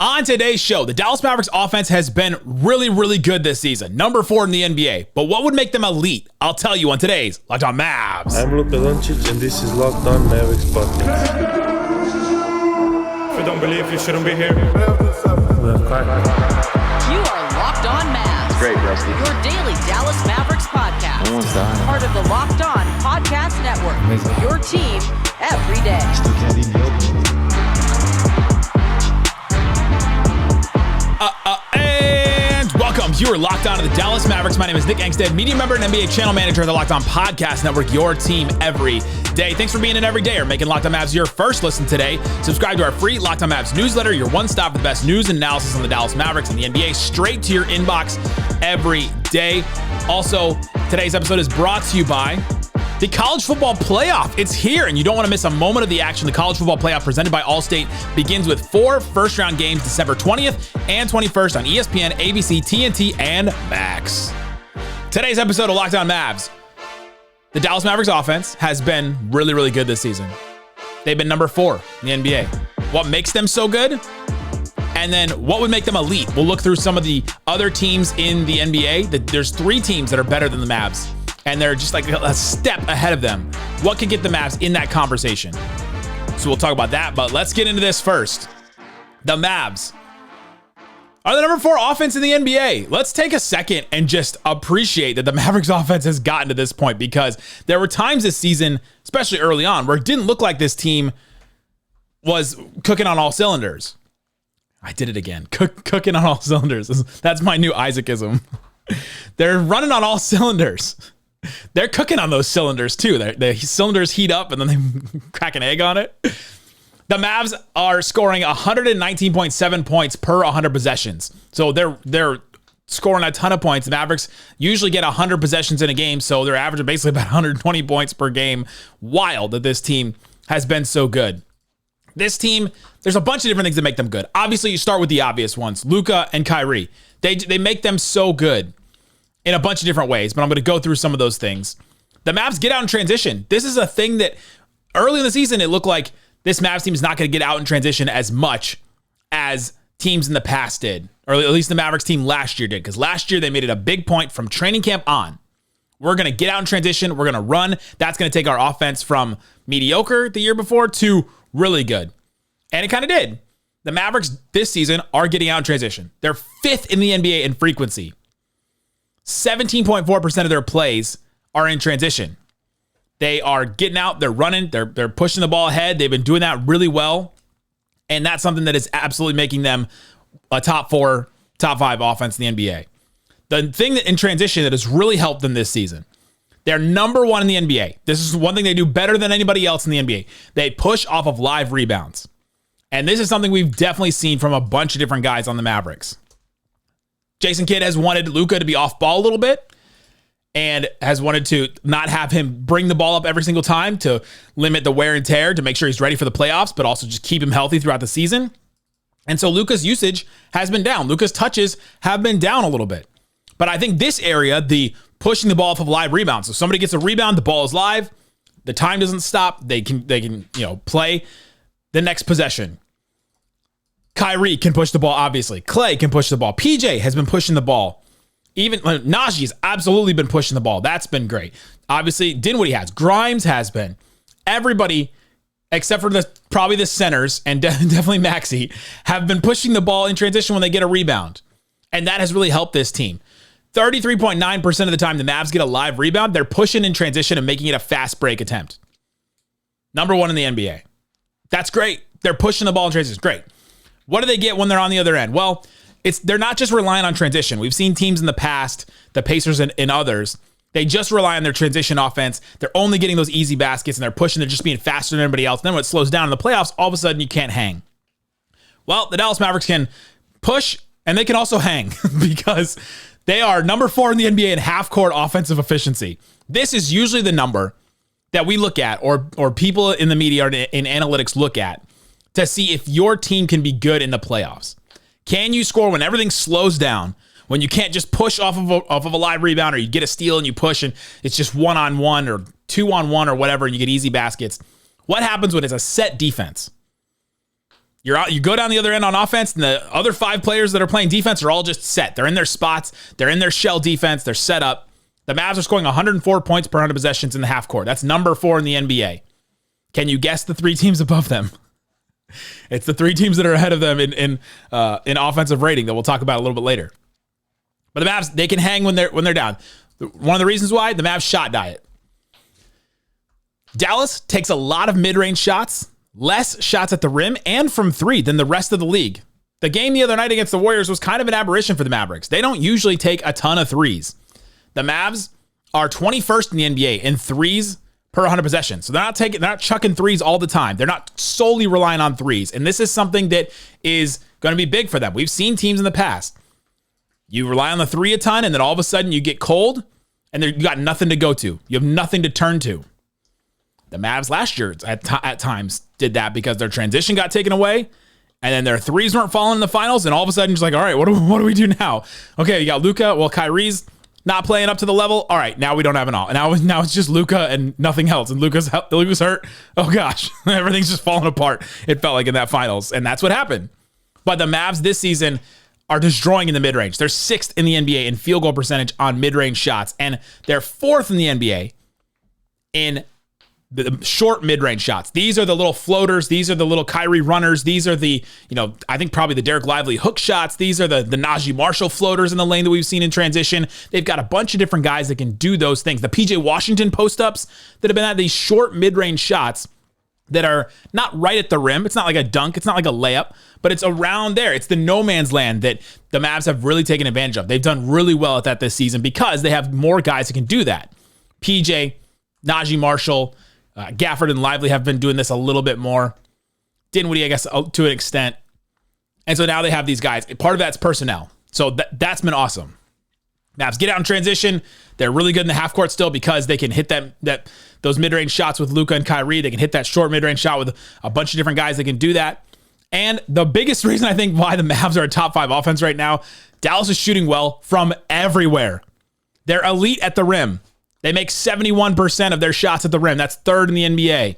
On today's show, the Dallas Mavericks offense has been really good this season. Number 4 in the NBA. But what would make them elite? I'll tell you on today's Locked On Mavs. I'm Luka Doncic and this is Locked On Mavericks podcast. If you don't believe, you shouldn't be here. You are Locked On Mavs. Great, Rusty. Your daily Dallas Mavericks podcast. Almost done. Part of the Locked On Podcast Network. Amazing. Your team every day. Still can't even help it. And welcome. You are locked on to the Dallas Mavericks. My name is Nick Angstadt, media member and NBA channel manager of the Locked On Podcast Network, your team every day. Thanks for being in every day or making Locked On Mavs your first listen today. Subscribe to our free Locked On Mavs newsletter, your one stop for the best news and analysis on the Dallas Mavericks and the NBA straight to your inbox every day. Also, today's episode is brought to you by the College Football Playoff. It's here, and you don't want to miss a moment of the action. The College Football Playoff presented by Allstate begins with 4 first-round games December 20th and 21st on ESPN, ABC, TNT, and Max. Today's episode of Locked On Mavs. The Dallas Mavericks offense has been really good this season. They've been number 4 in the NBA. What makes them so good? And then what would make them elite? We'll look through some of the other teams in the NBA. There's 3 teams that are better than the Mavs, and they're just like a step ahead of them. What could get the Mavs in that conversation? So we'll talk about that, but let's get into this first. The Mavs are the number 4 offense in the NBA. Let's take a second and just appreciate that the Mavericks offense has gotten to this point, because there were times this season, especially early on, where it didn't look like this team was cooking on all cylinders. I did it again. Cooking on all cylinders. That's my new Isaacism. They're running on all cylinders. They're cooking on those cylinders too. The cylinders heat up and then they crack an egg on it. The Mavs are scoring 119.7 points per 100 possessions. So they're scoring a ton of points. The Mavericks usually get 100 possessions in a game, so they're averaging basically about 120 points per game. Wild that this team has been so good. This team, there's a bunch of different things that make them good. Obviously, you start with the obvious ones. Luka and Kyrie. They make them so good in a bunch of different ways, but I'm going to go through some of those things. The Mavs get out in transition. This is a thing that early in the season, it looked like this Mavs team is not going to get out in transition as much as teams in the past did, or at least the Mavericks team last year did, because last year they made it a big point from training camp on. We're going to get out in transition. We're going to run. That's going to take our offense from mediocre the year before to really good. And it kind of did. The Mavericks this season are getting out in transition. They're 5th in the NBA in frequency. 17.4% of their plays are in transition. They are getting out, they're running, they're pushing the ball ahead. They've been doing that really well. And that's something that is absolutely making them a top 4, top 5 offense in the NBA. The thing that in transition that has really helped them this season, they're number 1 in the NBA. This is one thing they do better than anybody else in the NBA. They push off of live rebounds. And this is something we've definitely seen from a bunch of different guys on the Mavericks. Jason Kidd has wanted Luka to be off ball a little bit and has wanted to not have him bring the ball up every single time to limit the wear and tear, to make sure he's ready for the playoffs, but also just keep him healthy throughout the season. And so Luka's usage has been down. Luka's touches have been down a little bit. But I think this area, the pushing the ball off of live rebounds. So somebody gets a rebound, the ball is live, the time doesn't stop. They can play the next possession. Kyrie can push the ball, obviously. Klay can push the ball. PJ has been pushing the ball. Even Naji has absolutely been pushing the ball. That's been great. Obviously, Dinwiddie has. Grimes has been. Everybody, except for probably the centers and definitely Maxey, have been pushing the ball in transition when they get a rebound. And that has really helped this team. 33.9% of the time the Mavs get a live rebound, they're pushing in transition and making it a fast break attempt. Number 1 in the NBA. That's great. They're pushing the ball in transition. Great. What do they get when they're on the other end? Well, they're not just relying on transition. We've seen teams in the past, the Pacers and others, they just rely on their transition offense. They're only getting those easy baskets and they're pushing. They're just being faster than everybody else. Then when it slows down in the playoffs, all of a sudden you can't hang. Well, the Dallas Mavericks can push and they can also hang because they are number 4 in the NBA in half-court offensive efficiency. This is usually the number that we look at, or people in the media or in analytics look at, to see if your team can be good in the playoffs. Can you score when everything slows down, when you can't just push off of a live rebound, or you get a steal and you push and it's just 1-on-1 or 2-on-1 or whatever, and you get easy baskets? What happens when it's a set defense? You're out. You go down the other end on offense, and the other 5 players that are playing defense are all just set. They're in their spots. They're in their shell defense. They're set up. The Mavs are scoring 104 points per 100 possessions in the half court. That's number 4 in the NBA. Can you guess the 3 teams above them? It's the 3 teams that are ahead of them in offensive rating that we'll talk about a little bit later. But the Mavs, they can hang when they're down. One of the reasons why, the Mavs shot diet. Dallas takes a lot of mid-range shots, less shots at the rim and from 3 than the rest of the league. The game the other night against the Warriors was kind of an aberration for the Mavericks. They don't usually take a ton of threes. The Mavs are 21st in the NBA in threes per 100 possessions. So they're not chucking threes all the time. They're not solely relying on threes. And this is something that is going to be big for them. We've seen teams in the past. You rely on the 3 a ton, and then all of a sudden you get cold, and you got nothing to go to. You have nothing to turn to. The Mavs last year at times did that because their transition got taken away, and then their threes weren't falling in the finals, and all of a sudden, just like, all right, what do we do now? Okay, you got Luka. Well, Kyrie's not playing up to the level. All right, now we don't have an all. And now it's just Luka and nothing else. And Luka's hurt. Oh, gosh. Everything's just falling apart, it felt like, in that finals. And that's what happened. But the Mavs this season are destroying in the mid-range. They're 6th in the NBA in field goal percentage on mid-range shots. And they're 4th in the NBA in the short mid-range shots. These are the little floaters. These are the little Kyrie runners. These are the, I think probably the Dereck Lively hook shots. These are the Naji Marshall floaters in the lane that we've seen in transition. They've got a bunch of different guys that can do those things. The PJ Washington post-ups that have been at these short mid-range shots that are not right at the rim. It's not like a dunk. It's not like a layup, but it's around there. It's the no man's land that the Mavs have really taken advantage of. They've done really well at that this season because they have more guys that can do that. PJ, Naji Marshall, Gafford and Lively have been doing this a little bit more. Dinwiddie, I guess, to an extent. And so now they have these guys. Part of that's personnel. So that's been awesome. Mavs get out in transition. They're really good in the half court still because they can hit those mid-range shots with Luka and Kyrie. They can hit that short mid-range shot with a bunch of different guys that can do that. And the biggest reason I think why the Mavs are a top 5 offense right now, Dallas is shooting well from everywhere. They're elite at the rim. They make 71% of their shots at the rim. That's 3rd in the NBA.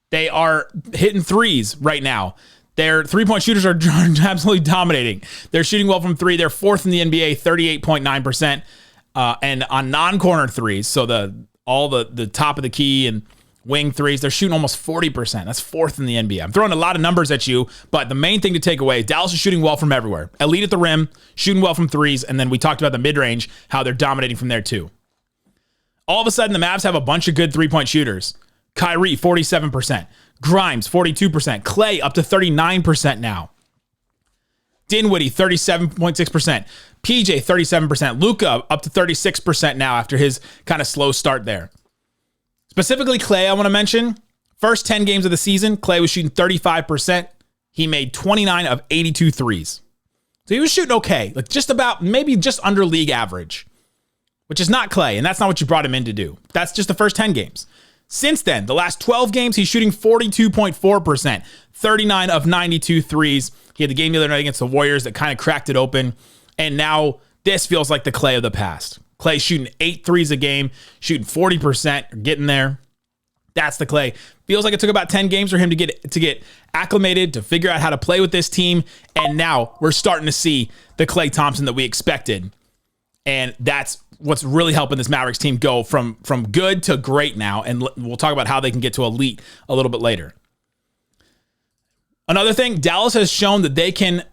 They are hitting threes right now. Their three-point shooters are absolutely dominating. They're shooting well from 3. They're 4th in the NBA, 38.9%. And on non-corner threes, so the top of the key and wing threes, they're shooting almost 40%. That's 4th in the NBA. I'm throwing a lot of numbers at you, but the main thing to take away, Dallas is shooting well from everywhere. Elite at the rim, shooting well from threes, and then we talked about the mid-range, how they're dominating from there too. All of a sudden, the Mavs have a bunch of good three-point shooters. Kyrie, 47%. Grimes, 42%. Klay, up to 39% now. Dinwiddie, 37.6%. PJ, 37%. Luka, up to 36% now after his kind of slow start there. Specifically, Klay, I want to mention. First 10 games of the season, Klay was shooting 35%. He made 29 of 82 threes. So he was shooting okay. Like just about, maybe just under league average. Which is not Klay, and that's not what you brought him in to do. That's just the first 10 games. Since then, the last 12 games, he's shooting 42.4%, 39 of 92 threes. He had the game the other night against the Warriors that kind of cracked it open, and now this feels like the Klay of the past. Klay shooting 8 threes a game, shooting 40%, getting there. That's the Klay. Feels like it took about 10 games for him to get acclimated, to figure out how to play with this team, and now we're starting to see the Klay Thompson that we expected. And that's what's really helping this Mavericks team go from good to great now. And we'll talk about how they can get to elite a little bit later. Another thing, Dallas has shown that they can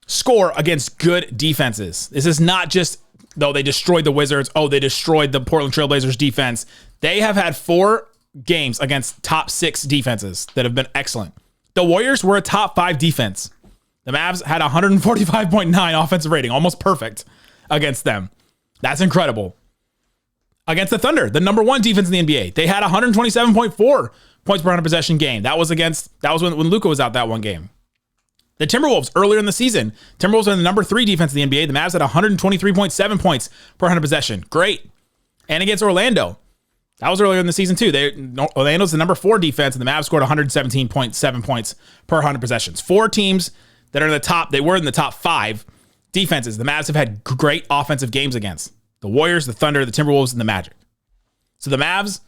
score against good defenses. This is not just, though they destroyed the Wizards, they destroyed the Portland Trailblazers defense. They have had 4 games against top 6 defenses that have been excellent. The Warriors were a top 5 defense. The Mavs had 145.9 offensive rating, almost perfect against them. That's incredible. Against the Thunder, the number 1 defense in the NBA, they had 127.4 points per 100 possession game. That was when Luka was out that one game. The Timberwolves earlier in the season, Timberwolves are the number 3 defense in the NBA. The Mavs had 123.7 points per 100 possession. Great. And against Orlando, that was earlier in the season too. Orlando's the number 4 defense, and the Mavs scored 117.7 points per 100 possessions. 4 teams that are in the top. They were in the top 5 defenses. The Mavs have had great offensive games against the Warriors, the Thunder, the Timberwolves, and the Magic. So the Mavs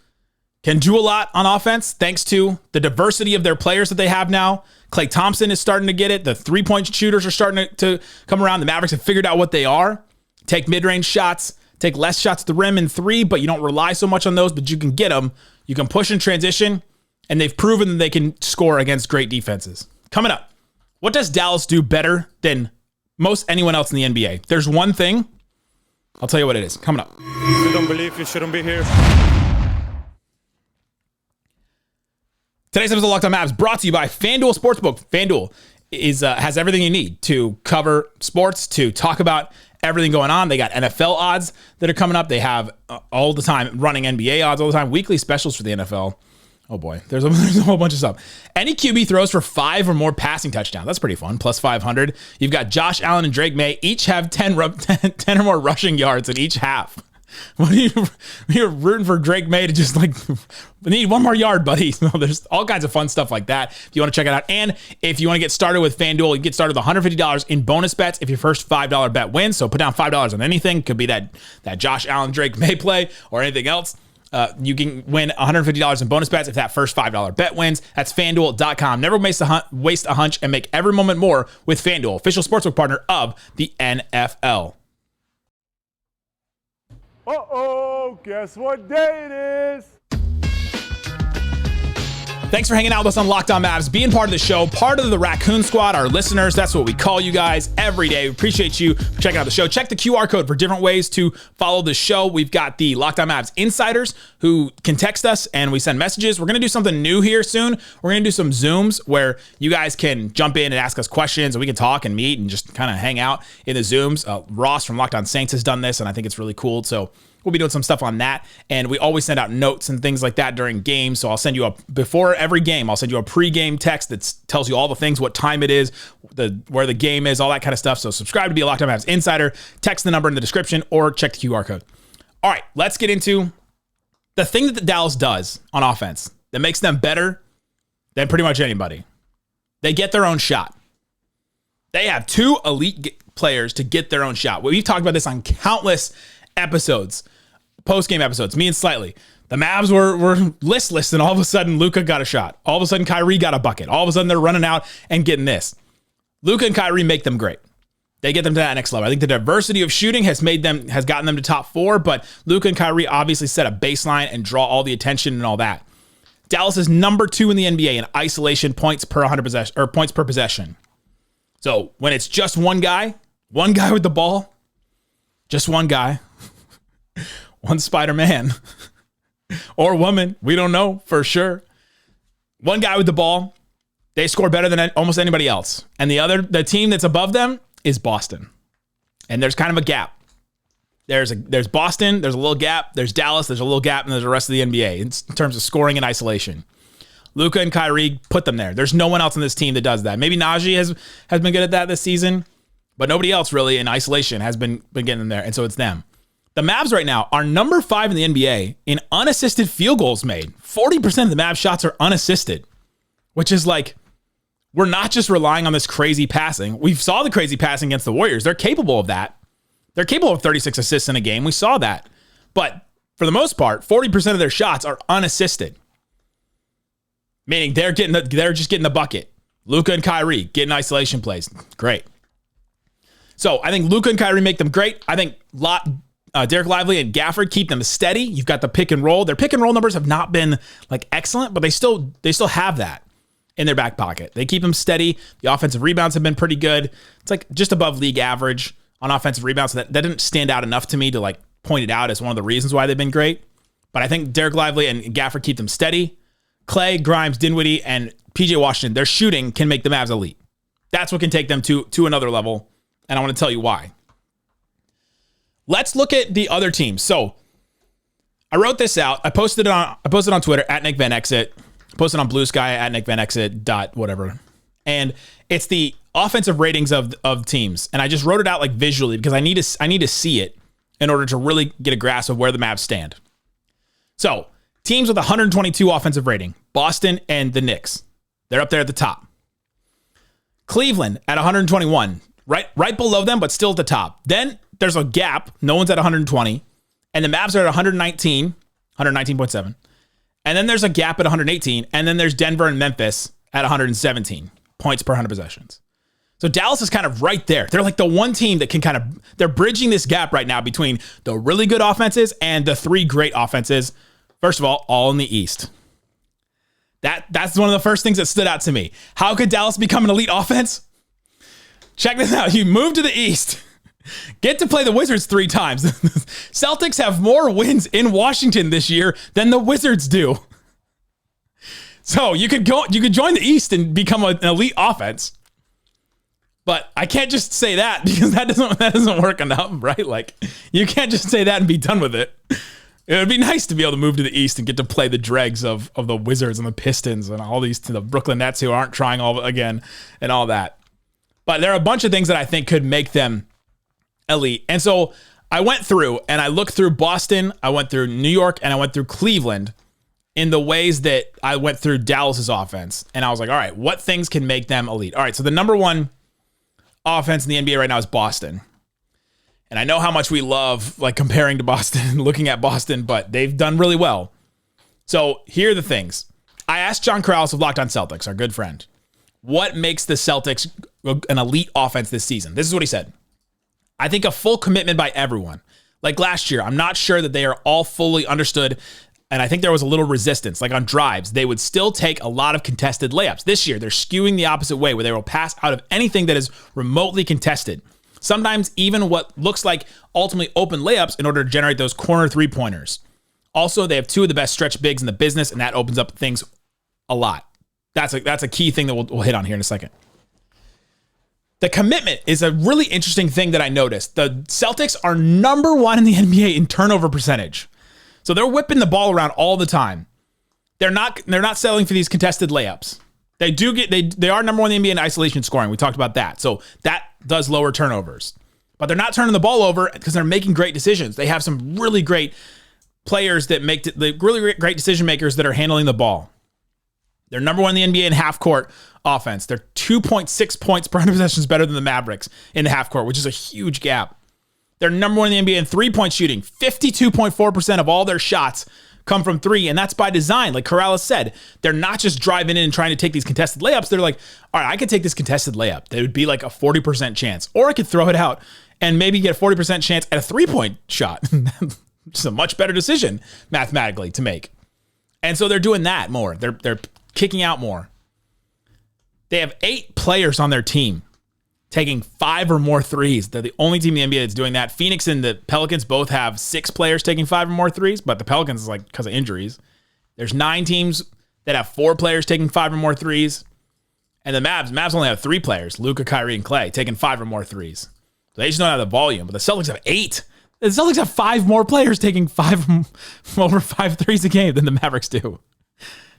can do a lot on offense thanks to the diversity of their players that they have now. Klay Thompson is starting to get it. The three-point shooters are starting to come around. The Mavericks have figured out what they are. Take mid-range shots, take less shots at the rim in three, but you don't rely so much on those, but you can get them. You can push in transition, and they've proven that they can score against great defenses. Coming up, what does Dallas do better than most anyone else in the NBA? There's one thing. I'll tell you what it is. Coming up. If you don't believe, you shouldn't be here. Today's episode of Locked On Mavs brought to you by FanDuel Sportsbook. FanDuel has everything you need to cover sports, to talk about everything going on. They got NFL odds that are coming up. They have all the time running NBA odds all the time. Weekly specials for the NFL. Oh boy, there's a whole bunch of stuff. Any QB throws for 5 or more passing touchdowns. That's pretty fun. Plus 500. You've got Josh Allen and Drake May. Each have 10 or more rushing yards in each half. What are you're rooting for Drake May to just we need one more yard, buddy. There's all kinds of fun stuff like that if you want to check it out. And if you want to get started with FanDuel, you get started with $150 in bonus bets if your first $5 bet wins. So put down $5 on anything. Could be that Josh Allen Drake May play or anything else. You can win $150 in bonus bets if that first $5 bet wins. That's FanDuel.com. Never waste a hunch and make every moment more with FanDuel, official sportsbook partner of the NFL. Uh-oh, guess what day it is? Thanks for hanging out with us on Locked On Mavs, being part of the show, part of the Raccoon Squad, our listeners. That's what we call you guys every day. We appreciate you for checking out the show. Check the QR code for different ways to follow the show. We've got the Locked On Mavs insiders who can text us and we send messages. We're going to do something new here soon. We're going to do some Zooms where you guys can jump in and ask us questions and we can talk and meet and just kind of hang out in the Zooms. Ross from Locked On Saints has done this and I think it's really cool. So we'll be doing some stuff on that. And we always send out notes and things like that during games. So I'll send you before every game, I'll send you a pre-game text that tells you all the things, what time it is, where the game is, all that kind of stuff. So subscribe to be a Locked On Mavs insider, text the number in the description, or check the QR code. All right, let's get into the thing that the Dallas does on offense that makes them better than pretty much anybody. They get their own shot. They have 2 elite players to get their own shot. We've talked about this on countless episodes. Post-game episodes, me and Slightly. The Mavs were listless, and all of a sudden, Luka got a shot. All of a sudden, Kyrie got a bucket. All of a sudden, they're running out and getting this. Luka and Kyrie make them great. They get them to that next level. I think the diversity of shooting has gotten them to top 4, but Luka and Kyrie obviously set a baseline and draw all the attention and all that. Dallas is number 2 in the NBA in isolation points per 100 possession or points per possession. So when it's just one guy with the ball, just one guy. One Spider-Man or woman, we don't know for sure. One guy with the ball, they score better than almost anybody else. And the team that's above them is Boston. And there's kind of a gap. There's Boston, there's a little gap, there's Dallas, there's a little gap, and there's the rest of the NBA in terms of scoring and isolation. Luka and Kyrie put them there. There's no one else on this team that does that. Maybe Naji has been good at that this season, but nobody else really in isolation has been getting them there. And so it's them. The Mavs right now are number 5 in the NBA in unassisted field goals made. 40% of the Mavs shots are unassisted, which is we're not just relying on this crazy passing. We saw the crazy passing against the Warriors. They're capable of that. They're capable of 36 assists in a game. We saw that. But for the most part, 40% of their shots are unassisted, meaning they're just getting the bucket. Luka and Kyrie getting isolation plays. Great. So I think Luka and Kyrie make them great. I think Dereck Lively and Gafford keep them steady. You've got the pick and roll. Their pick and roll numbers have not been excellent, but they still have that in their back pocket. They keep them steady. The offensive rebounds have been pretty good. It's just above league average on offensive rebounds. So that didn't stand out enough to me to point it out as one of the reasons why they've been great. But I think Dereck Lively and Gafford keep them steady. Klay, Grimes, Dinwiddie, and PJ Washington, their shooting can make the Mavs elite. That's what can take them to another level, and I want to tell you why. Let's look at the other teams. So I wrote this out. I posted it on Twitter at Nick Van Exit. Posted on Blue Sky at Nick Van Exit whatever. And it's the offensive ratings of teams. And I just wrote it out visually because I need to see it in order to really get a grasp of where the Mavs stand. So teams with 122 offensive rating, Boston and the Knicks. They're up there at the top. Cleveland at 121, right below them, but still at the top. Then there's a gap. No one's at 120. And the Mavs are at 119, 119.7. And then there's a gap at 118. And then there's Denver and Memphis at 117 points per 100 possessions. So Dallas is kind of right there. They're like the one team that can they're bridging this gap right now between the really good offenses and the three great offenses. First of all in the East. That's one of the first things that stood out to me. How could Dallas become an elite offense? Check this out. You move to the East. Get to play the Wizards 3 times. Celtics have more wins in Washington this year than the Wizards do. So you could join the East and become an elite offense. But I can't just say that because that doesn't work enough, right? Like, you can't just say that and be done with it. It would be nice to be able to move to the East and get to play the dregs of the Wizards and the Pistons and all these, to the Brooklyn Nets who aren't trying all again and all that. But there are a bunch of things that I think could make them elite. And so I went through and I looked through Boston, I went through New York, and I went through Cleveland in the ways that I went through Dallas's offense. And I was like, all right, what things can make them elite? All right, so the number one offense in the NBA right now is Boston. And I know how much we love like comparing to Boston and looking at Boston, but they've done really well. So here are the things. I asked John Krause of Locked On Celtics, our good friend, what makes the Celtics an elite offense this season? This is what he said. I think a full commitment by everyone. Like last year, I'm not sure that they are all fully understood. And I think there was a little resistance. Like on drives, they would still take a lot of contested layups. This year, they're skewing the opposite way where they will pass out of anything that is remotely contested. Sometimes even what looks like ultimately open layups in order to generate those corner three-pointers. Also, they have 2 of the best stretch bigs in the business, and that opens up things a lot. That's a key thing that we'll hit on here in a second. The commitment is a really interesting thing that I noticed. The Celtics are number 1 in the NBA in turnover percentage. So they're whipping the ball around all the time. They're not settling for these contested layups. They are number 1 in the NBA in isolation scoring. We talked about that. So that does lower turnovers. But they're not turning the ball over because they're making great decisions. They have some really great players that make the really great decision makers that are handling the ball. They're number 1 in the NBA in half court offense. They're 2.6 points per 100 possessions better than the Mavericks in the half court, which is a huge gap. They're number 1 in the NBA in 3-point shooting. 52.4% of all their shots come from 3, and that's by design. Like Corrales said, they're not just driving in and trying to take these contested layups. They're like, all right, I could take this contested layup. That would be like a 40% chance. Or I could throw it out and maybe get a 40% chance at a 3-point shot. It's a much better decision mathematically to make. And so they're doing that more. They're kicking out more. They have 8 players on their team taking 5 or more threes. They're the only team in the NBA that's doing that. Phoenix and the Pelicans both have 6 players taking 5 or more threes, but the Pelicans is like because of injuries. There's 9 teams that have 4 players taking 5 or more threes. And the Mavs only have 3 players, Luka, Kyrie, and Klay, taking 5 or more threes. So they just don't have the volume, but the Celtics have 8. The Celtics have 5 more players taking 5 over 5 threes a game than the Mavericks do.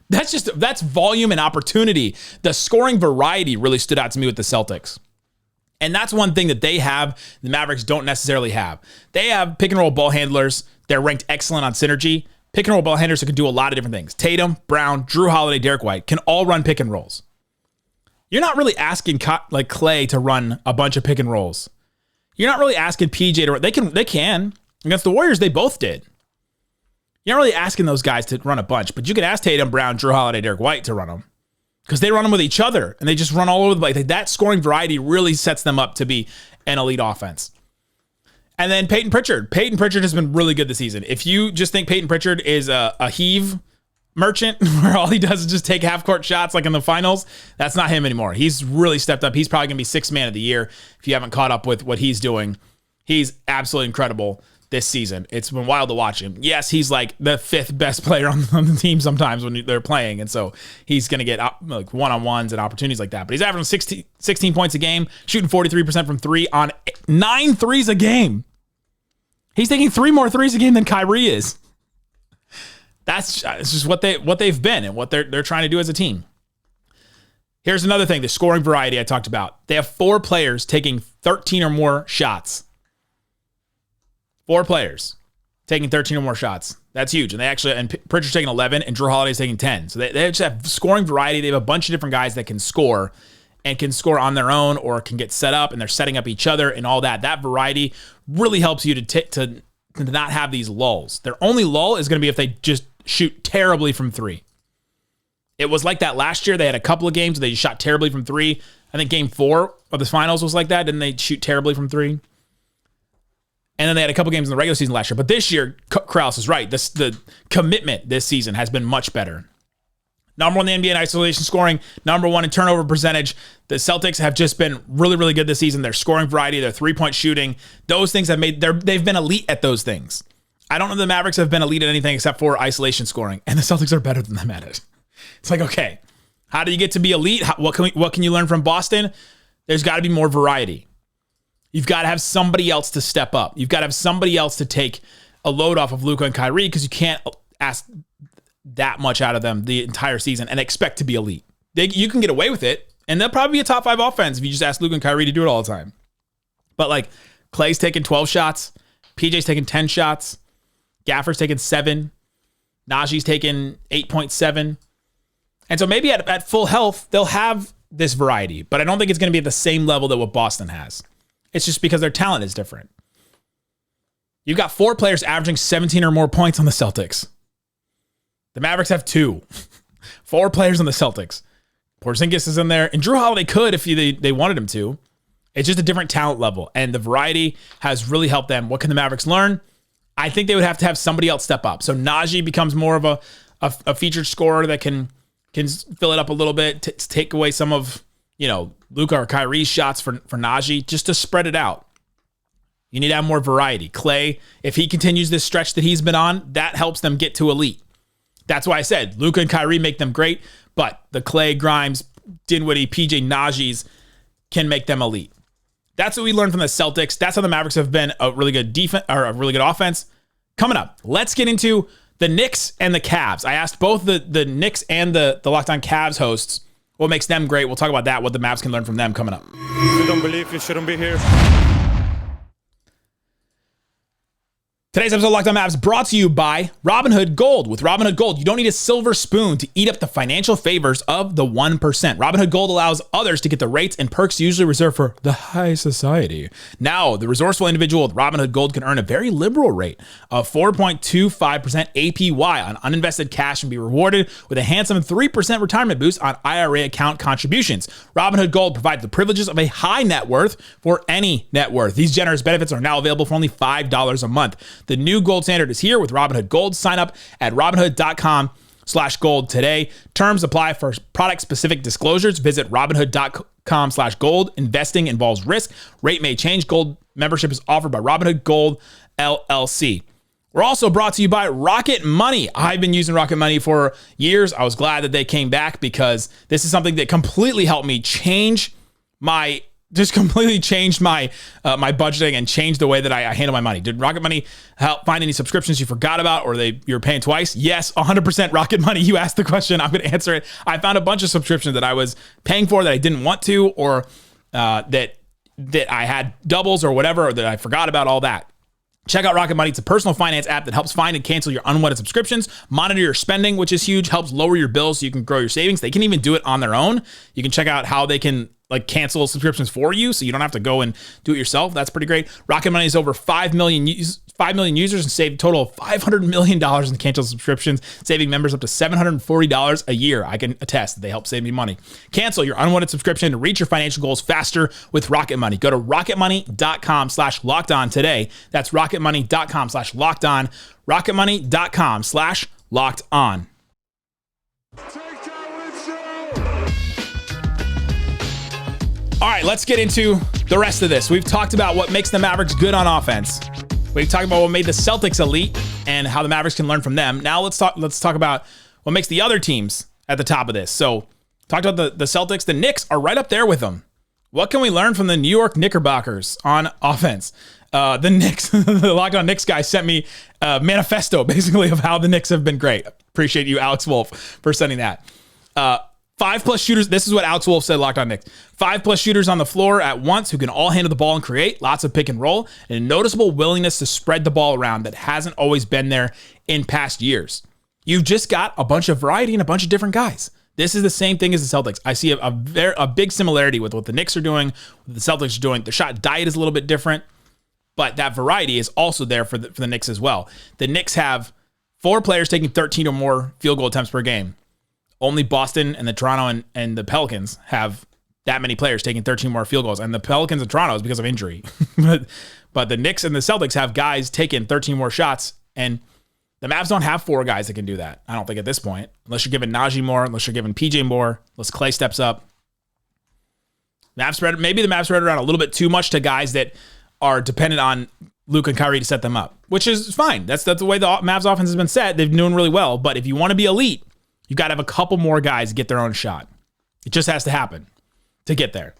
That's volume and opportunity. The scoring variety really stood out to me with the Celtics. And that's one thing that they have, the Mavericks don't necessarily have. They have pick and roll ball handlers. They're ranked excellent on synergy. Pick and roll ball handlers who can do a lot of different things. Tatum, Brown, Drew Holiday, Derek White can all run pick and rolls. You're not really asking like Klay to run a bunch of pick and rolls. You're not really asking PJ to run. They can. Against the Warriors, they both did. You're not really asking those guys to run a bunch, but you can ask Tatum, Brown, Drew Holiday, Derek White to run them. Because they run them with each other, and they just run all over the place. Like that scoring variety really sets them up to be an elite offense. And then Peyton Pritchard. Peyton Pritchard has been really good this season. If you just think Peyton Pritchard is a heave merchant where all he does is just take half-court shots like in the finals, that's not him anymore. He's really stepped up. He's probably going to be 6th man of the year if you haven't caught up with what he's doing. He's absolutely incredible this season. It's been wild to watch him. Yes, he's like the 5th best player on the team sometimes when they're playing, and so he's going to get like one-on-ones and opportunities like that. But he's averaging 16 points a game, shooting 43% from 3 on 9 threes a game. He's taking 3 more threes a game than Kyrie is. It's just what they've been and what they're trying to do as a team. Here's another thing, the scoring variety I talked about. They have 4 players taking 13 or more shots. 4 players taking 13 or more shots. That's huge. And Pritchard's taking 11 and Drew Holiday's taking 10. So they just have scoring variety. They have a bunch of different guys that can score and can score on their own or can get set up and they're setting up each other and all that. That variety really helps you to not have these lulls. Their only lull is going to be if shoot terribly from three. It was like that last year. They had a couple of games where they shot terribly from three. I think game 4 of the finals was like that. Didn't they shoot terribly from three? And then they had a couple games in the regular season last year. But this year, Krause is right. The commitment this season has been much better. Number 1 in the NBA in isolation scoring. Number 1 in turnover percentage. The Celtics have just been really, really good this season. Their scoring variety, their three-point shooting. Those things have they've been elite at those things. I don't know if the Mavericks have been elite at anything except for isolation scoring. And the Celtics are better than them at it. It's like, okay, how do you get to be elite? What can you learn from Boston? There's got to be more variety. You've got to have somebody else to step up. You've got to have somebody else to take a load off of Luka and Kyrie because you can't ask that much out of them the entire season and expect to be elite. You can get away with it, and they'll probably be a top 5 offense if you just ask Luka and Kyrie to do it all the time. But like Klay's taking 12 shots, PJ's taking 10 shots, Gafford's taking 7, Naji's taking 8.7. And so maybe at full health, they'll have this variety, but I don't think it's going to be at the same level that what Boston has. It's just because their talent is different. You've got 4 players averaging 17 or more points on the Celtics. The Mavericks have 2. 4 players on the Celtics. Porzingis is in there, and Drew Holiday could if they wanted him to. It's just a different talent level, and the variety has really helped them. What can the Mavericks learn? I think they would have to have somebody else step up. So Naji becomes more of a featured scorer that can fill it up a little bit, to take away some of, Luka or Kyrie's shots for Naji, just to spread it out. You need to have more variety. Klay, if he continues this stretch that he's been on, that helps them get to elite. That's why I said Luka and Kyrie make them great, but the Klay, Grimes, Dinwiddie, PJ, Najis can make them elite. That's what we learned from the Celtics. That's how the Mavericks have been a really good defense or a really good offense. Coming up, let's get into the Knicks and the Cavs. I asked both the Knicks and the Locked On Cavs hosts what makes them great. We'll talk about that, what the Mavs can learn from them coming up. If you don't believe, you shouldn't be here. Today's episode of Locked On Mavs brought to you by Robinhood Gold. With Robinhood Gold, you don't need a silver spoon to eat up the financial favors of the 1%. Robinhood Gold allows others to get the rates and perks usually reserved for the high society. Now, the resourceful individual with Robinhood Gold can earn a very liberal rate of 4.25% APY on uninvested cash and be rewarded with a handsome 3% retirement boost on IRA account contributions. Robinhood Gold provides the privileges of a high net worth for any net worth. These generous benefits are now available for only $5 a month. The new gold standard is here with Robinhood Gold. Sign up at Robinhood.com/gold today. Terms apply for product-specific disclosures. Visit Robinhood.com/gold. Investing involves risk. Rate may change. Gold membership is offered by Robinhood Gold LLC. We're also brought to you by Rocket Money. I've been using Rocket Money for years. I was glad that they came back because this is something that completely helped me change my my budgeting and changed the way that I handle my money. Did Rocket Money help find any subscriptions you forgot about or you're paying twice? Yes, 100% Rocket Money. You asked the question, I'm going to answer it. I found a bunch of subscriptions that I was paying for that I didn't want to, or that I had doubles or whatever, or that I forgot about, all that. Check out Rocket Money. It's a personal finance app that helps find and cancel your unwanted subscriptions, monitor your spending, which is huge, helps lower your bills so you can grow your savings. They can even do it on their own. You can check out how they can cancel subscriptions for you so you don't have to go and do it yourself. That's pretty great. Rocket Money is over 5 million users and saved a total of $500 million in canceled subscriptions, saving members up to $740 a year. I can attest that they help save me money. Cancel your unwanted subscription to reach your financial goals faster with Rocket Money. Go to rocketmoney.com/lockedon today. That's rocketmoney.com/lockedon. rocketmoney.com/lockedon. All right, let's get into the rest of this. We've talked about what makes the Mavericks good on offense. We've talked about what made the Celtics elite and how the Mavericks can learn from them. Now let's talk about what makes the other teams at the top of this. So, talked about the Celtics. The Knicks are right up there with them. What can we learn from the New York Knickerbockers on offense? The Knicks, the Locked On Knicks guy sent me a manifesto, basically, of how the Knicks have been great. Appreciate you, Alex Wolf, for sending that. 5+ shooters. This is what Alex Wolf said, Locked On Knicks. 5+ shooters on the floor at once who can all handle the ball and create. Lots of pick and roll. And a noticeable willingness to spread the ball around that hasn't always been there in past years. You've just got a bunch of variety and a bunch of different guys. This is the same thing as the Celtics. I see a big similarity with what the Knicks are doing, what the Celtics are doing. The shot diet is a little bit different, but that variety is also there for the Knicks as well. The Knicks have 4 players taking 13 or more field goal attempts per game. Only Boston and the Toronto and the Pelicans have that many players taking 13 more field goals. And the Pelicans and Toronto is because of injury. But the Knicks and the Celtics have guys taking 13 more shots. And the Mavs don't have 4 guys that can do that, I don't think, at this point. Unless you're giving Naji more, unless you're giving PJ more, unless Klay steps up. Maybe the Mavs spread around a little bit too much to guys that are dependent on Luka and Kyrie to set them up, which is fine. That's the way the Mavs offense has been set. They've been doing really well. But if you want to be elite, you've got to have a couple more guys get their own shot. It just has to happen to get there.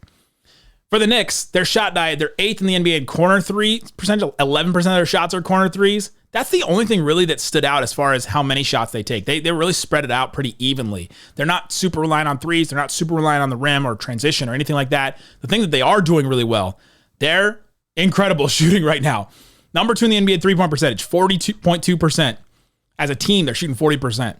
For the Knicks, their shot diet, they're 8th in the NBA in corner 3 percentage. 11% of their shots are corner 3s. That's the only thing really that stood out as far as how many shots they take. They really spread it out pretty evenly. They're not super reliant on threes. They're not super reliant on the rim or transition or anything like that. The thing that they are doing really well, they're incredible shooting right now. Number 2 in the NBA in three-point percentage, 42.2%. As a team, they're shooting 40%.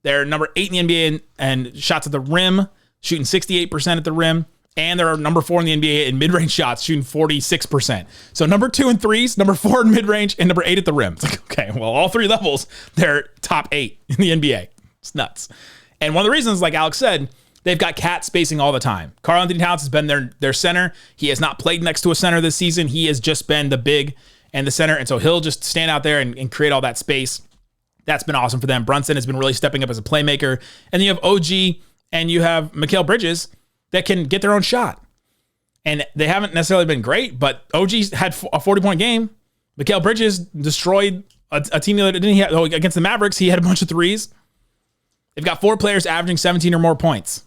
They're number 8 in the NBA and shots at the rim, shooting 68% at the rim. And they're number 4 in the NBA in mid-range shots, shooting 46%. So number 2 in threes, number 4 in mid-range, and number 8 at the rim. It's like, okay, well, all 3 levels, they're top 8 in the NBA. It's nuts. And one of the reasons, like Alex said, they've got cat spacing all the time. Karl-Anthony Towns has been their center. He has not played next to a center this season. He has just been the big and the center. And so he'll just stand out there and create all that space. That's been awesome for them. Brunson has been really stepping up as a playmaker. And then you have OG and you have Mikal Bridges that can get their own shot. And they haven't necessarily been great, but OG's had a 40-point game. Mikal Bridges destroyed a team that didn't he have, against the Mavericks. He had a bunch of threes. They've got 4 players averaging 17 or more points.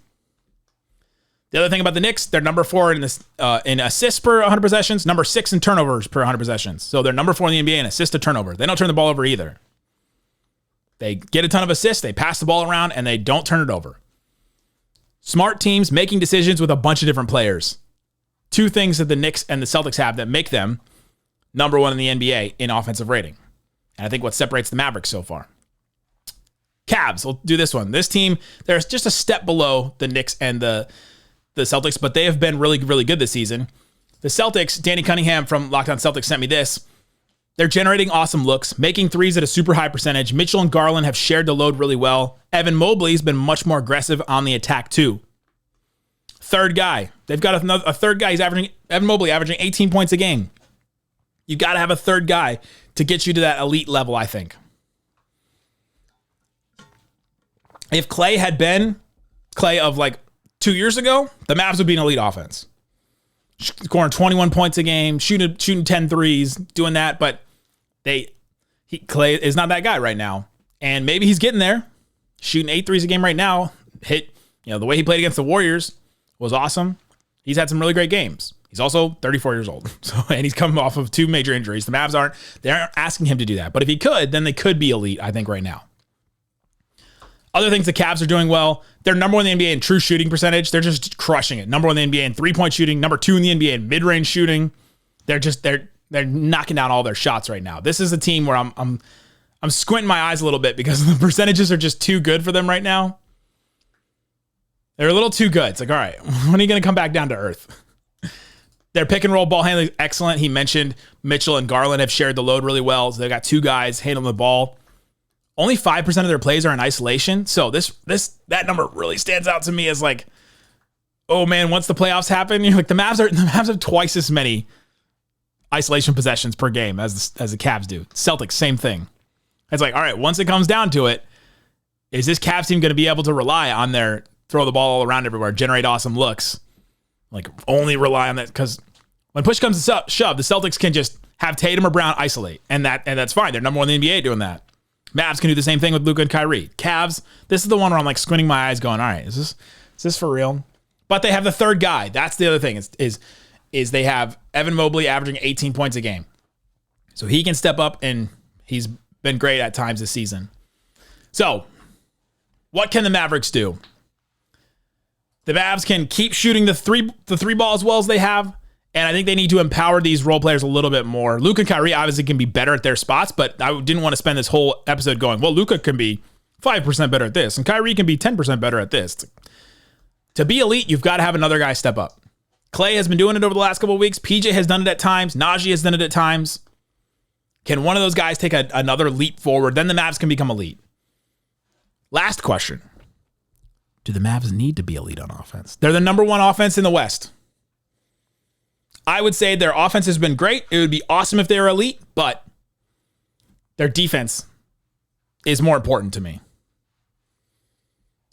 The other thing about the Knicks, they're number 4 in assists per 100 possessions, number 6 in turnovers per 100 possessions. So they're number 4 in the NBA in assist to turnover. They don't turn the ball over either. They get a ton of assists, they pass the ball around, and they don't turn it over. Smart teams making decisions with a bunch of different players. 2 things that the Knicks and the Celtics have that make them number 1 in the NBA in offensive rating. And I think what separates the Mavericks so far. Cavs, we'll do this one. This team, they're just a step below the Knicks and the Celtics, but they have been really, really good this season. The Celtics, Danny Cunningham from Locked On Celtics sent me this. They're generating awesome looks, making threes at a super high percentage. Mitchell and Garland have shared the load really well. Evan Mobley's been much more aggressive on the attack too. Third guy. They've got a third guy. Evan Mobley averaging 18 points a game. You got to have a third guy to get you to that elite level, I think. If Klay had been Klay of like 2 years ago, the Mavs would be an elite offense. Scoring 21 points a game, shooting 10 threes, doing that, but Klay is not that guy right now. And maybe he's getting there. Shooting 8 threes a game right now. The way he played against the Warriors was awesome. He's had some really great games. He's also 34 years old. And he's coming off of 2 major injuries. The Mavs aren't asking him to do that. But if he could, then they could be elite, I think, right now. Other things the Cavs are doing well. They're number 1 in the NBA in true shooting percentage. They're just crushing it. Number 1 in the NBA in 3-point shooting. Number 2 in the NBA in mid-range shooting. They're knocking down all their shots right now. This is a team where I'm squinting my eyes a little bit because the percentages are just too good for them right now. They're a little too good. It's like, all right, when are you going to come back down to earth? Their pick and roll ball handling is excellent. He mentioned Mitchell and Garland have shared the load really well. So they've got 2 guys handling the ball. Only 5% of their plays are in isolation. So that number really stands out to me as like, oh man, once the playoffs happen, you're like the Mavs have twice as many isolation possessions per game as the Cavs do. Celtics, same thing. It's like, all right, once it comes down to it, is this Cavs team going to be able to rely on their throw the ball all around everywhere, generate awesome looks? Like only rely on that, because when push comes to shove, the Celtics can just have Tatum or Brown isolate, and that's fine. They're number 1 in the NBA doing that. Mavs can do the same thing with Luka and Kyrie. Cavs, this is the one where I'm like squinting my eyes going, all right, is this for real? But they have the third guy. That's the other thing is they have Evan Mobley averaging 18 points a game. So he can step up, and he's been great at times this season. So what can the Mavericks do? The Mavs can keep shooting the three ball as well as they have. And I think they need to empower these role players a little bit more. Luka and Kyrie obviously can be better at their spots, but I didn't want to spend this whole episode going, well, Luka can be 5% better at this, and Kyrie can be 10% better at this. To be elite, you've got to have another guy step up. Klay has been doing it over the last couple of weeks. PJ has done it at times. Naji has done it at times. Can one of those guys take another leap forward? Then the Mavs can become elite. Last question. Do the Mavs need to be elite on offense? They're the number one offense in the West. I would say their offense has been great. It would be awesome if they were elite, but their defense is more important to me.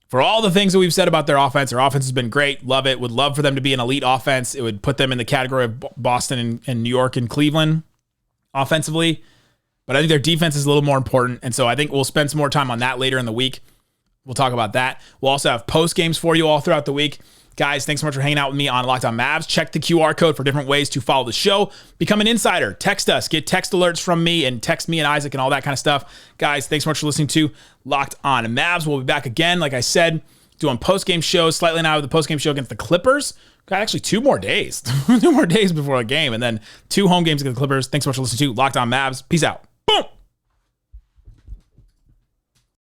For all the things that we've said about their offense has been great. Love it. Would love for them to be an elite offense. It would put them in the category of Boston and New York and Cleveland offensively. But I think their defense is a little more important. And so I think we'll spend some more time on that later in the week. We'll talk about that. We'll also have post games for you all throughout the week. Guys, thanks so much for hanging out with me on Locked On Mavs. Check the QR code for different ways to follow the show. Become an insider. Text us. Get text alerts from me and text me and Isaac and all that kind of stuff. Guys, thanks so much for listening to Locked On Mavs. We'll be back again, like I said, doing post-game shows. Slightly now with the post-game show against the Clippers. Got actually 2 more days. 2 more days before a game. And then 2 home games against the Clippers. Thanks so much for listening to Locked On Mavs. Peace out.